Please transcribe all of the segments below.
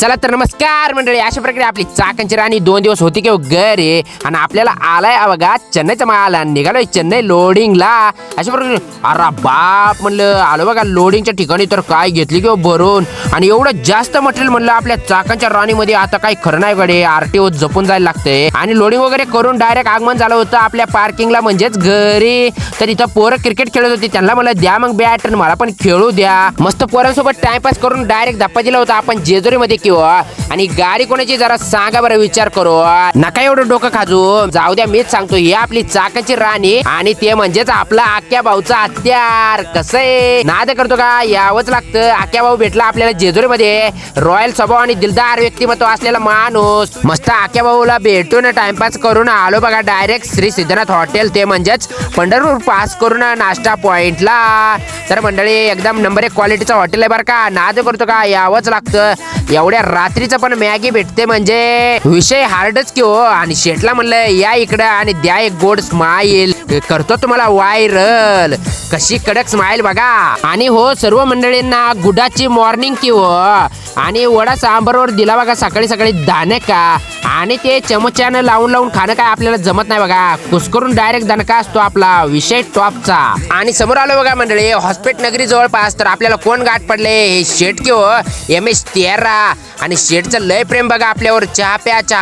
चला तर नमस्कार मंडळी, अशा प्रकारे आपली चाकणची राणी 2 दिवस होती किंवा घरी आणि आपल्याला आलाय बघा चेन्नईचा माल आणि निघालोय चेन्नई लोडिंगला. अशा प्रकारे अरे बाप म्हणलं आलो बघा लोडिंगच्या ठिकाणी. तर काय घेतली किंवा भरून आणि एवढं जास्त मटेरियल म्हणलं आपल्या चाकणच्या राणीमध्ये आता काही खरं नाही गडे. आरटीओ जपून जायला लागते आणि लोडिंग वगैरे करून डायरेक्ट आगमन झालं होतं आपल्या पार्किंगला म्हणजेच घरी. तर इथं पोरं क्रिकेट खेळत होती, त्यांना मला द्या मग बॅट मला पण खेळू द्या. मस्त पोरांसोबत टाइमपास करून डायरेक्ट धप्पा दिला होता आपण जेजुरी मध्ये किंवा. आणि गाडी कोणाची जरा सांगा बरं, विचार करू नका एवढं डोकं खाजू. जाऊ द्या मीच सांगतो, ही आपली चाकाची राणी आणि ते म्हणजेच आपला आक्या भाऊचा हत्यार. कसं आहे नाद करतो का, यावंच लागतं. आक्या भाऊ भेटला आपल्याला जेजुरी मध्ये. रॉयल स्वभाव आणि दिलदार व्यक्तिमत्व असलेला माणूस. मस्त आक्या भाऊला भेटून टाइमपास करून आलो बघा डायरेक्ट श्री सिद्धनाथ हॉटेल, ते म्हणजेच पंढरपूर पास करून नाश्ता पॉइंटला. तर मंडळी एकदम नंबर 1 क्वालिटीचं हॉटेल आहे बरं का. नाद करतो का, यावंच लागतं. एवढ्या रात्रीचं पण मॅगी भेटते म्हणजे विषय हार्डच की हो. आणि शेटला म्हणलं या इकडं आणि द्या एक गोड स्माईल, करतो तुम्हाला व्हायरल. कशी कडक स्माईल बघा. आणि हो सर्व मंडळींना गुडाची मॉर्निंग की हो. आणि वडा सांबारवर दिला बघा सकाळी सकाळी दाणका. आणि ते चमच्यानं लावून लावून खाणं काय आपल्याला जमत नाही बघा. कुस्करून डायरेक्ट दणका असतो आपला, विषय टॉपचा. आणि समोर आलो बघा मंडळी हॉस्पिटल नगरी जवळपास. तर आपल्याला कोण गाठ पडले, हे शेट की हो MS तेरा. आणि शेटचं लय प्रेम बघा आपल्यावर. चहा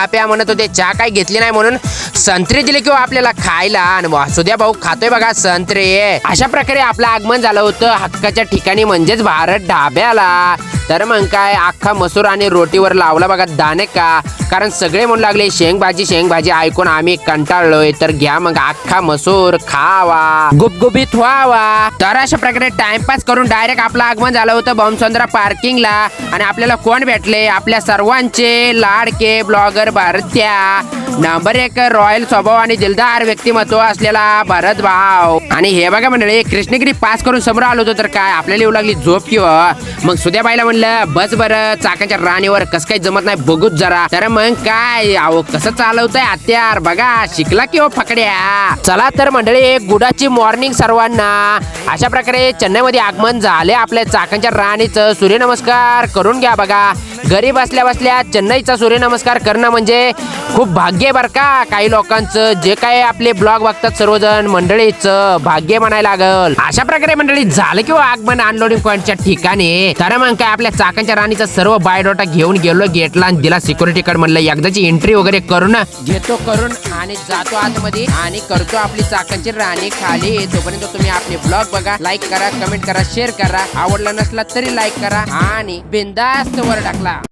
प्या म्हणत होते, चहा काय घेतली नाही म्हणून संत्री दिली किंवा आपल्याला खायला. आणि वासुद्या भाऊ खातोय बघा संत्रे. अशा प्रकारे आपलं आगमन झालं होतं हक्काच्या ठिकाणी म्हणजेच भारत ढाब्याला. तर मग काय अख्खा मसूर आणि रोटीवर लावला बघा दाणका. कारण सगळे म्हणू लागले शेंगभाजी ऐकून आम्ही कंटाळलोय. तर घ्या मग अख्खा मसूर खावा, गुबगुबीत व्हावा. तर अशा प्रकारे टाइमपास करून डायरेक्ट आपलं आगमन झालं होतं बॉम्बसंद्रा पार्किंगला. आणि आपल्याला कोण भेटले, आपल्या सर्वांचे लाडके ब्लॉगर भरत्या. नंबर 1 रॉयल स्वभाव आणि दिलदार व्यक्तिमत्व असलेला भरत भाव. आणि हे बघा मंडळी कृष्णगिरी पास करून समोर आलो होतो. तर काय आपल्याला येऊ लागली झोप किंवा. मग सुद्याबाईला म्हणलं बस बरं चाकाच्या राणीवर कसं काही जमत नाही बघूच जरा. तर मग काय अहो कसं चालवतंय हत्यार बघा, शिकला की हो फकड्या. चला तर मंडळी गुडाची मॉर्निंग सर्वांना. अशा प्रकारे चेन्नईमध्ये आगमन झाले आपल्या चाकांच्या राणीचं. सूर्यनमस्कार करून घ्या बघा. घरी बसल्या बसल्या चेन्नईचा सूर्यनमस्कार करणं म्हणजे खूप भाग्य बर का. काही लोकांचं जे काय आपले ब्लॉग बघतात सर्वजण मंडळीचं भाग्य म्हणायला लागल. अशा प्रकारे मंडळी झालं किंवा आगमन अनलोडिंग पॉइंटच्या ठिकाणी. तर मग काय आपल्या चाकांच्या राणीचा सर्व बायोडाटा घेऊन गेलो गेटला आणि दिला सिक्युरिटी कार्ड. म्हणलं एकदाची एंट्री वगैरे करून घेतो करून आणि जातो आतमध्ये आणि करतो आपली चाकांची राणी खाली. तोपर्यंत तुम्ही आपले ब्लॉग बघा, लाईक करा, कमेंट करा, शेअर करा. आवडला नसला तरी लाईक करा आणि बिंदास्त वर टाकला.